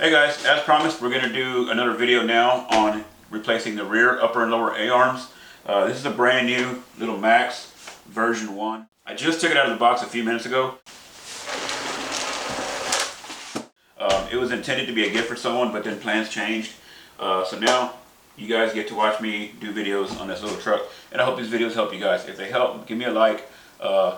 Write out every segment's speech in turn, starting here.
Hey guys, as promised, we're going to do another video now on replacing the rear, upper, and lower A-arms. This is a brand new little MAXX version 1. I just took it out of the box a few minutes ago. It was intended to be a gift for someone, but then plans changed. So now you guys get to watch me do videos on this little truck, and I hope these videos help you guys. If they help, give me a like,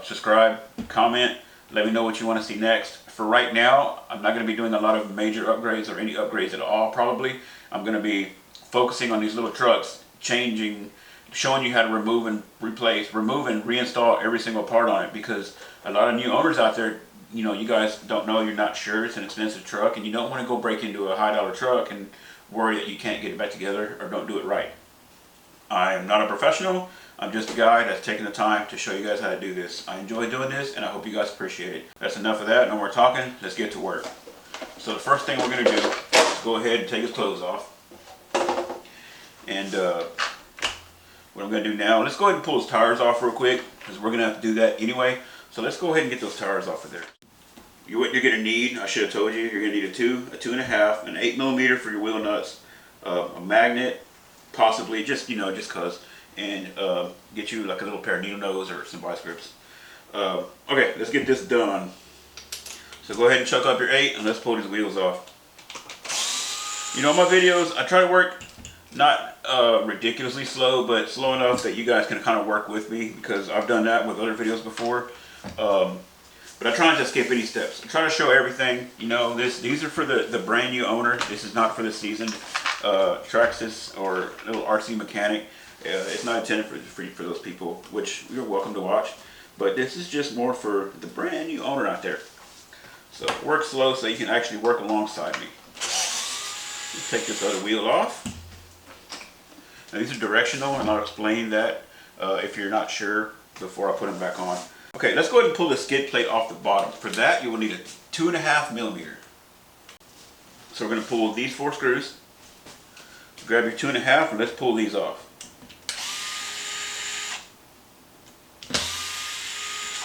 subscribe, comment, let me know what you want to see next. For right now, I'm not going to be doing a lot of major upgrades or any upgrades at all probably. I'm going to be focusing on these little trucks, showing you how to remove and replace, remove and reinstall every single part on it, because a lot of new owners out there, you know, you guys don't know, you're not sure, it's an expensive truck, and you don't want to go break into a high-dollar truck and worry that you can't get it back together or don't do it right. I am not a professional. I'm just a guy that's taking the time to show you guys how to do this. I enjoy doing this, and I hope you guys appreciate it. That's enough of that. No more talking. Let's get to work. So the first thing we're going to do is go ahead and take his clothes off. And what I'm going to do now, let's go ahead and pull his tires off real quick, because we're going to have to do that anyway. So let's go ahead and get those tires off of there. What you're going to need, I should have told you, you're going to need a 2, a 2.5, an 8mm for your wheel nuts, a magnet, possibly, just, you know, just cause, and get you like a little pair of needle nose or some vice grips. Okay, let's get this done. So go ahead and chuck up your 8 and let's pull these wheels off. You know, my videos, I try to work not ridiculously slow, but slow enough that you guys can kind of work with me, because I've done that with other videos before. But I try not to skip any steps. I try to show everything. You know, these are for the brand new owner. This is not for the seasoned Traxxas or little RC mechanic. It's not intended for those people, which you're welcome to watch. But this is just more for the brand new owner out there. So work slow so you can actually work alongside me. Let's take this other wheel off. Now these are directional, and I'll explain that if you're not sure before I put them back on. Okay, let's go ahead and pull the skid plate off the bottom. For that, you will need a 2.5mm. So we're going to pull these 4 screws. Grab your 2.5 and let's pull these off.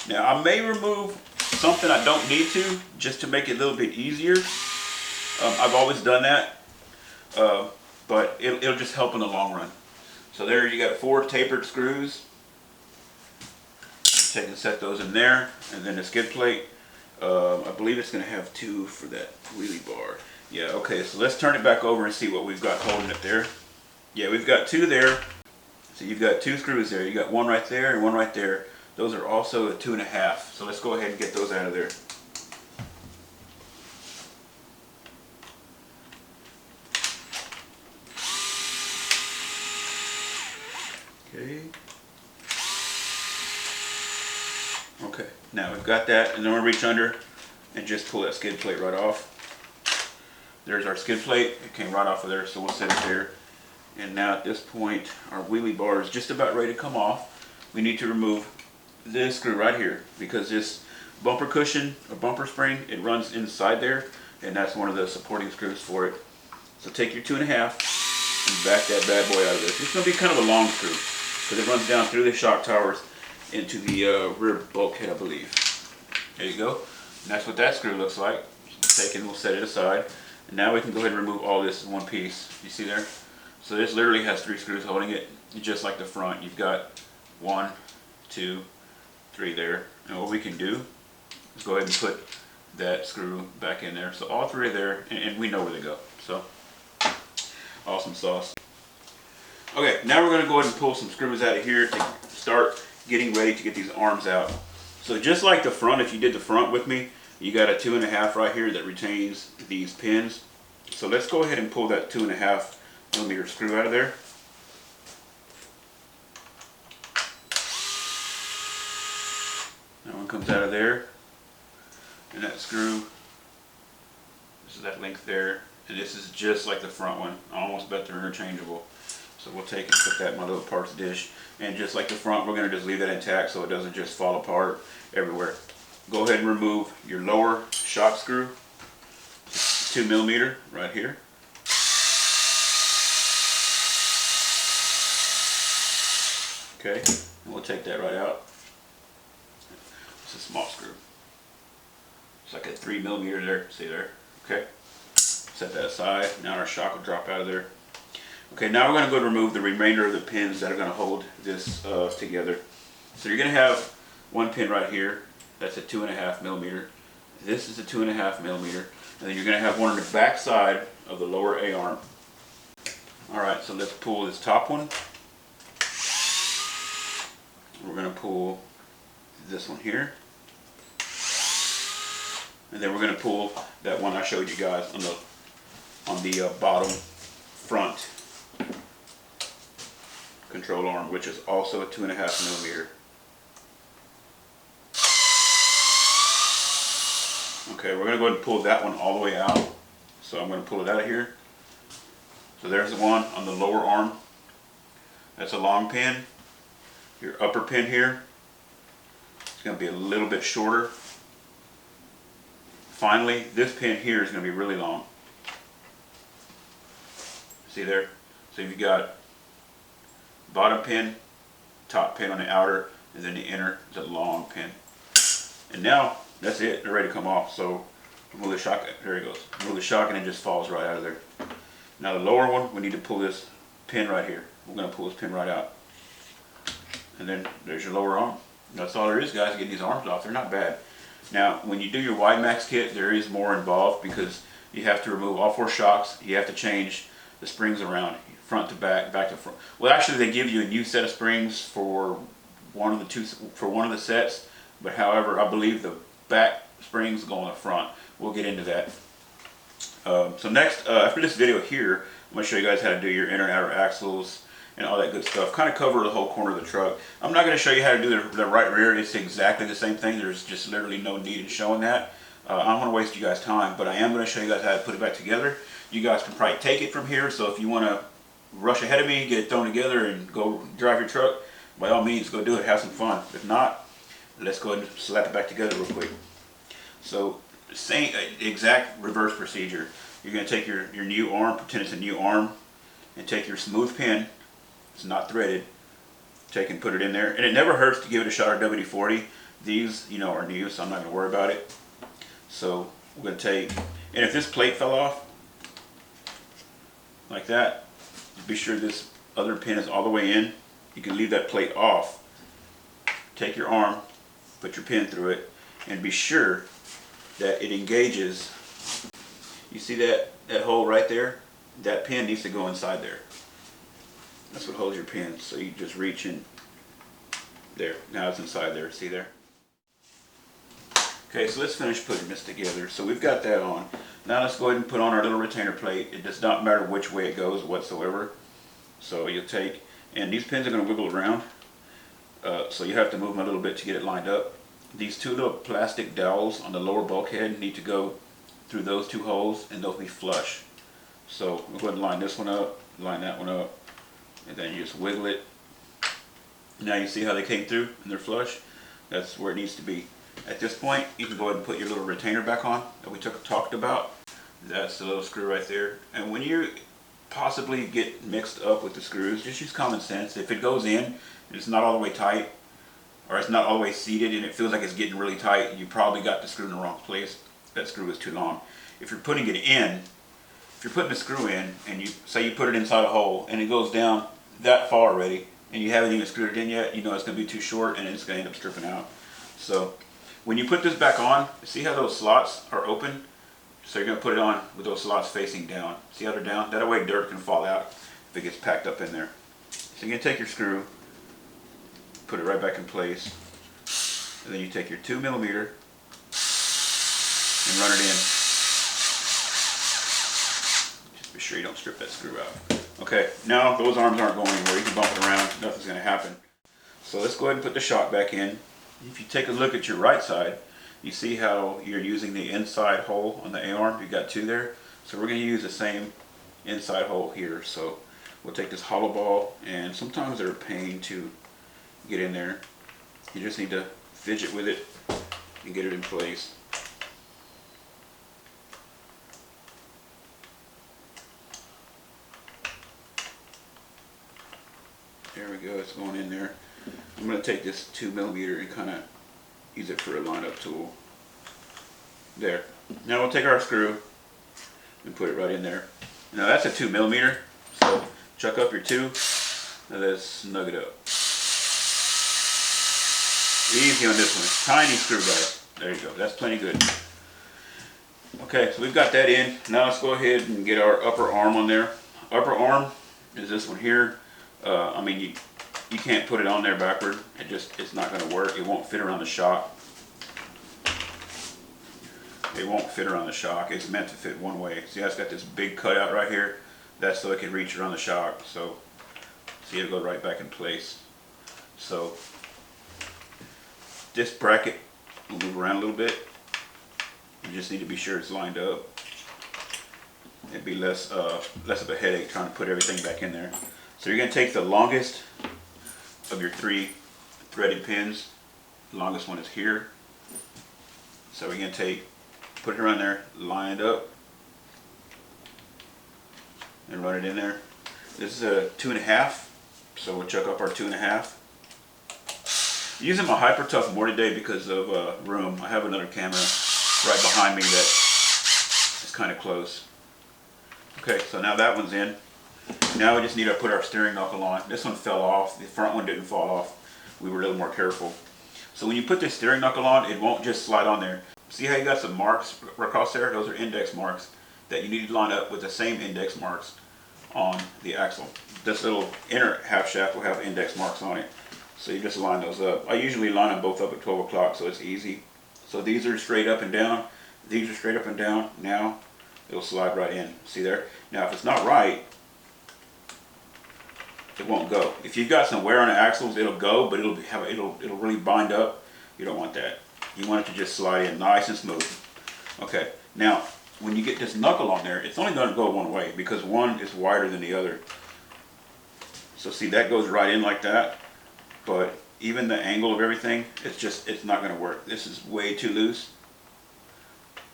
Now I may remove something I don't need to, just to make it a little bit easier. I've always done that, but it'll just help in the long run. So there you got 4 tapered screws. Take and set those in there, and then the skid plate. I believe it's going to have 2 for that wheelie bar. Yeah, okay, so let's turn it back over and see what we've got holding it there. Yeah, we've got 2 there. So you've got 2 screws there. You got 1 right there and 1 right there. Those are also a 2.5. So let's go ahead and get those out of there. Okay. Okay, now we've got that, and then we'll reach under and just pull that skid plate right off. There's our skid plate. It came right off of there, so we'll set it there. And now at this point, our wheelie bar is just about ready to come off. We need to remove this screw right here, because this bumper cushion or bumper spring, it runs inside there, and that's one of the supporting screws for it. So take your 2.5 and back that bad boy out of there. It's going to be kind of a long screw, because it runs down through the shock towers into the rear bulkhead, I believe. There you go. And that's what that screw looks like. So we'll take it and we'll set it aside. And now we can go ahead and remove all this in one piece. You see there? So this literally has 3 screws holding it, just like the front. You've got 1, 2, 3 there. And what we can do is go ahead and put that screw back in there. So all 3 are there, and we know where they go. So awesome sauce. Okay, now we're going to go ahead and pull some screws out of here to start getting ready to get these arms out. So just like the front, if you did the front with me, you got a 2.5 right here that retains these pins. So let's go ahead and pull that 2.5mm screw out of there. That one comes out of there, and that screw, this is that length there, and this is just like the front one. I almost bet they're interchangeable. So we'll take and put that in my little parts dish. And just like the front, we're going to just leave that intact so it doesn't just fall apart everywhere. Go ahead and remove your lower shock screw, 2mm right here. Okay, and we'll take that right out. It's a small screw. It's like a 3mm there, see there? Okay. Set that aside. Now our shock will drop out of there. Okay, now we're going to go to remove the remainder of the pins that are going to hold this together. So you're going to have one pin right here. That's a 2.5 millimeter. This is a 2.5 millimeter. And then you're going to have one on the back side of the lower A-arm. Alright, so let's pull this top one. We're going to pull this one here. And then we're going to pull that one I showed you guys on the bottom front control arm, which is also a 2.5 millimeter. Okay, we're going to go ahead and pull that one all the way out. So I'm going to pull it out of here. So there's the one on the lower arm. That's a long pin. Your upper pin here, it's going to be a little bit shorter. Finally, this pin here is going to be really long. See there? So you've got bottom pin, top pin on the outer, and then the inner is a long pin. And now that's it. They're ready to come off. So remove the shock. There it goes. Remove the shock, and it just falls right out of there. Now the lower one, we need to pull this pin right here. We're going to pull this pin right out. And then there's your lower arm. That's all there is, guys, getting these arms off. They're not bad. Now, when you do your MAXX kit, there is more involved because you have to remove all 4 shocks. You have to change the springs around, front to back, back to front. Well, actually, they give you a new set of springs for one of the sets. But however, I believe the back springs go on the front. We'll get into that. So next, after this video here, I'm going to show you guys how to do your inner and outer axles and all that good stuff. Kind of cover the whole corner of the truck. I'm not going to show you how to do the right rear. It's exactly the same thing. There's just literally no need in showing that. I don't want to waste you guys' time, but I am going to show you guys how to put it back together. You guys can probably take it from here, so if you want to rush ahead of me, get it thrown together and go drive your truck, by all means, go do it. Have some fun. If not, let's go ahead and slap it back together real quick. So, same exact reverse procedure. You're going to take your new arm, pretend it's a new arm, and take your smooth pin. It's not threaded. Take and put it in there. And it never hurts to give it a shot of WD-40. These, you know, are new, so I'm not going to worry about it. So we're going to take, and if this plate fell off, like that, be sure this other pin is all the way in. You can leave that plate off. Take your arm, put your pin through it, and be sure that it engages. You see that hole right there? That pin needs to go inside there. That's what holds your pin. So you just reach in there. Now it's inside there. See there? Okay, so let's finish putting this together. So we've got that on. Now let's go ahead and put on our little retainer plate. It does not matter which way it goes whatsoever. So you'll take, and these pins are going to wiggle around. So you have to move them a little bit to get it lined up. These 2 little plastic dowels on the lower bulkhead need to go through those 2 holes, and they'll be flush. So we'll go ahead and line this one up, line that one up, and then you just wiggle it. Now you see how they came through and they're flush? That's where it needs to be. At this point, you can go ahead and put your little retainer back on that we talked about. That's the little screw right there. And when you possibly get mixed up with the screws, just use common sense. If it goes in and it's not all the way tight, or it's not all the way seated and it feels like it's getting really tight, you probably got the screw in the wrong place. That screw is too long. If you're putting it in, if you're putting the screw in and you say you put it inside a hole and it goes down that far already and you haven't even screwed it in yet, you know it's going to be too short and it's going to end up stripping out. So when you put this back on, see how those slots are open? So you're going to put it on with those slots facing down. See how they're down? That way dirt can fall out if it gets packed up in there. So you're going to take your screw, put it right back in place, and then you take your 2 millimeter and run it in. Just be sure you don't strip that screw out. Okay, now those arms aren't going anywhere. You can bump it around, nothing's going to happen. So let's go ahead and put the shock back in. If you take a look at your right side, you see how you're using the inside hole on the A-arm. You've got 2 there. So we're going to use the same inside hole here. So we'll take this hollow ball, and sometimes they're a pain to get in there. You just need to fidget with it and get it in place. There we go, it's going in there. I'm going to take this 2 millimeter and kind of use it for a lineup tool. There. Now we'll take our screw and and put it right in there. Now that's a 2mm, so chuck up your 2, and let's snug it up. Easy on this one. Tiny screw, guys. There you go. That's plenty good. Okay, so we've got that in. Now let's go ahead and get our upper arm on there. Upper arm is this one here. I mean, you can't put it on there backward. It's not going to work. It won't fit around the shock. It won't fit around the shock. It's meant to fit one way. See how it's got this big cutout right here? That's so it can reach around the shock. So see, it'll go right back in place. So this bracket will move around a little bit. You just need to be sure it's lined up. It'd be less of a headache trying to put everything back in there. So you're going to take the longest of your 3 threaded pins. The longest one is here. So we're going to put it around there, line it up, and run it in there. This is a 2.5, so we'll chuck up our 2.5. Using my Hypertough more today because of room. I have another camera right behind me that is kind of close. Okay, so now that one's in. Now we just need to put our steering knuckle on. This one fell off. The front one didn't fall off. We were a little more careful. So when you put the steering knuckle on, it won't just slide on there. See how you got some marks across there? Those are index marks that you need to line up with the same index marks on the axle. This little inner half shaft will have index marks on it. So you just line those up. I usually line them both up at 12 o'clock, so it's easy. So these are straight up and down. These are straight up and down. Now it'll slide right in. See there? Now if it's not right, it won't go. If you've got some wear on the axles, it'll go, but it'll really bind up. You don't want that. You want it to just slide in nice and smooth. Okay, now when you get this knuckle on there, it's only going to go one way because one is wider than the other. So see, that goes right in like that, but even the angle of everything, it's not going to work. This is way too loose,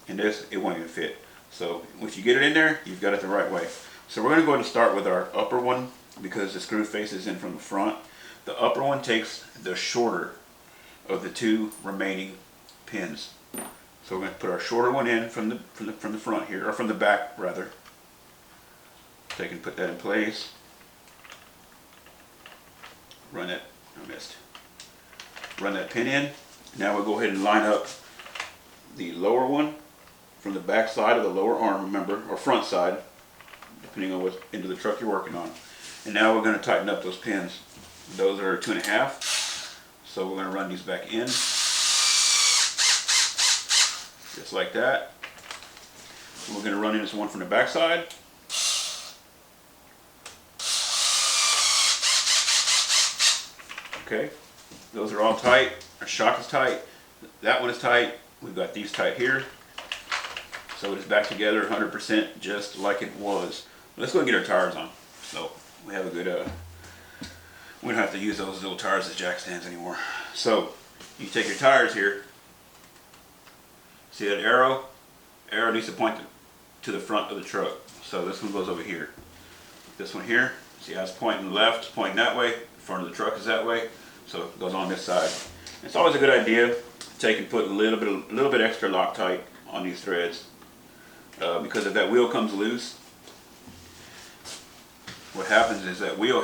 and this, it won't even fit. So if you get it in there, you've got it the right way. So we're going to go ahead and start with our upper one because the screw faces in from the front. The upper one takes the shorter of the 2 remaining pins. So we're going to put our shorter one in from the front here, or from the back rather. So you can put that in place. Run it. I missed. Run that pin in. Now we'll go ahead and line up the lower one from the back side of the lower arm, remember, or front side, depending on what end of the truck you're working on. And now we're going to tighten up those pins. Those are 2.5. So we're going to run these back in. Just like that. And we're going to run in this one from the back side. Okay, those are all tight. Our shock is tight. That one is tight. We've got these tight here. So it is back together 100% just like it was. Let's go and get our tires on. So we have a good, we don't have to use those little tires as jack stands anymore. So you take your tires here. See that arrow? Arrow needs to point to the front of the truck. So this one goes over here. This one here, see how it's pointing left, pointing that way. The front of the truck is that way. So it goes on this side. It's always a good idea to take and put a little bit extra Loctite on these threads. Because if that wheel comes loose, what happens is that wheel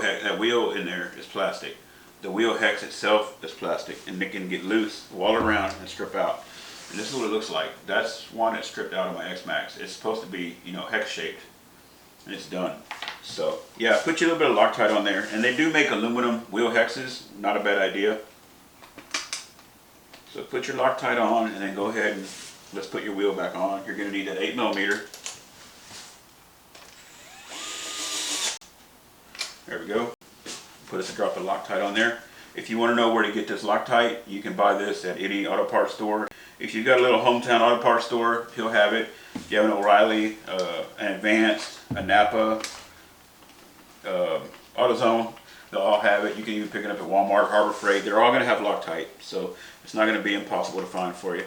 in there is plastic. The wheel hex itself is plastic, and it can get loose, wall around, and strip out. And this is what it looks like. That's one that's stripped out of my X-Max. It's supposed to be, you know, hex shaped, and it's done. So yeah, put your little bit of Loctite on there, and they do make aluminum wheel hexes. Not a bad idea. So put your Loctite on, and then go ahead and let's put your wheel back on. You're going to need that 8mm. There we go. Put us a drop of Loctite on there. If you want to know where to get this Loctite, you can buy this at any auto parts store. If you've got a little hometown auto parts store, he'll have it. If you have an O'Reilly, an Advanced, a Napa, AutoZone, they'll all have it. You can even pick it up at Walmart, Harbor Freight. They're all going to have Loctite, so it's not going to be impossible to find for you.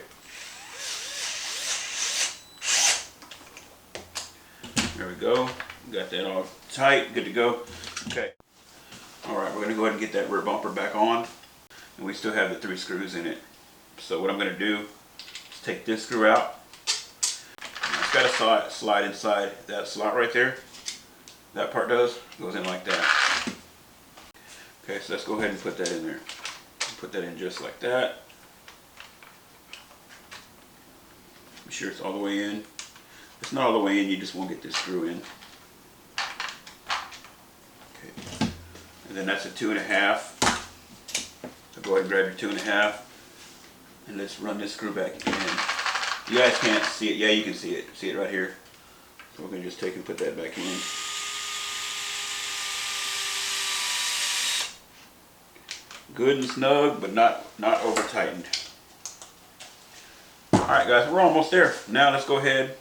There we go. Got that all tight, good to go. Okay. Alright, we're going to go ahead and get that rear bumper back on. And we still have the 3 screws in it. So what I'm going to do is take this screw out. got to slide inside that slot right there. That part goes in like that. Okay, so let's go ahead and put that in there. Put that in just like that. Be sure it's all the way in. If it's not all the way in, you just won't get this screw in. Okay. And then that's a 2.5. So go ahead and grab your 2.5. And let's run this screw back in. You guys can't see it. Yeah, you can see it. See it right here. So we're going to just take and put that back in. Good and snug, but not over tightened. Alright guys, we're almost there. Now let's go ahead.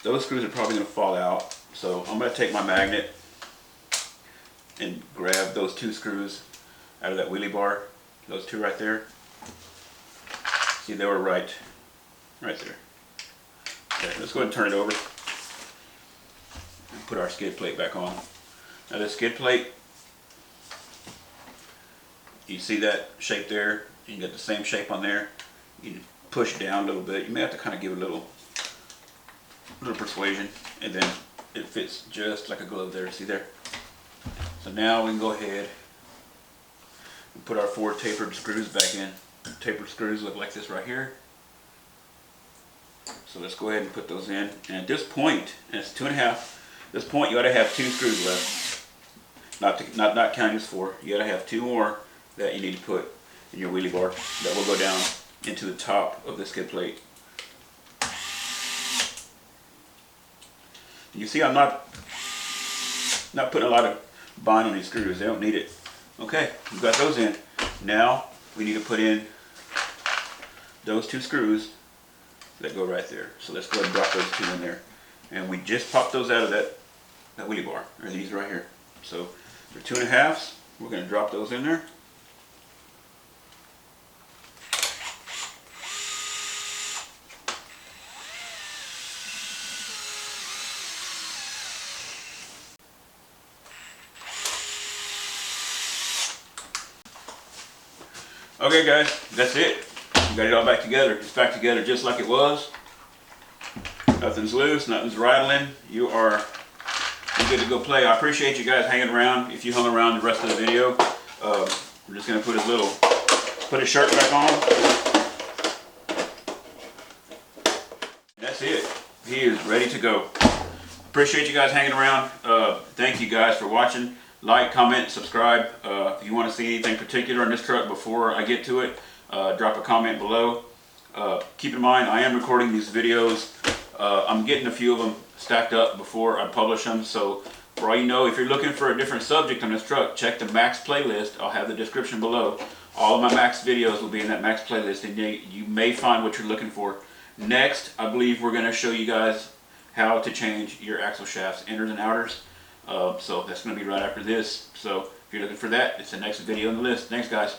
Those screws are probably going to fall out. So I'm going to take my magnet and grab those 2 screws out of that wheelie bar. Those 2 right there. See, they were right there. Okay, let's go ahead and turn it over. And put our skid plate back on. Now this skid plate, you see that shape there? You can get the same shape on there. You push down a little bit. You may have to kind of give it a little persuasion, and then it fits just like a glove there. See there? So now we can go ahead and put our 4 tapered screws back in. Tapered screws look like this right here. So let's go ahead and put those in. And at this point, and it's 2.5. This point you ought to have 2 screws left. Not counting as 4. You ought to have 2 more that you need to put in your wheelie bar that will go down into the top of the skid plate. You see, I'm not putting a lot of bind on these screws. They don't need it. Okay, we've got those in. Now we need to put in those 2 screws that go right there. So let's go ahead and drop those 2 in there. And we just popped those out of that wheelie bar. Or these right here. So they're 2.5s. We're going to drop those in there. Okay guys, that's it. We got it all back together. It's back together just like it was. Nothing's loose, nothing's rattling. You're good to go play. I appreciate you guys hanging around. If you hung around the rest of the video, we're just gonna put his shirt back on. That's it. He is ready to go. Appreciate you guys hanging around. Thank you guys for watching. Like, comment, subscribe. If you want to see anything particular on this truck before I get to it, drop a comment below. Keep in mind, I am recording these videos. I'm getting a few of them stacked up before I publish them. So for all you know, if you're looking for a different subject on this truck, check the MAXX playlist. I'll have the description below. All of my MAXX videos will be in that MAXX playlist, and you may find what you're looking for. Next, I believe we're going to show you guys how to change your axle shafts, inners and outers. So that's going to be right after this. So if you're looking for that, it's the next video on the list. Thanks guys.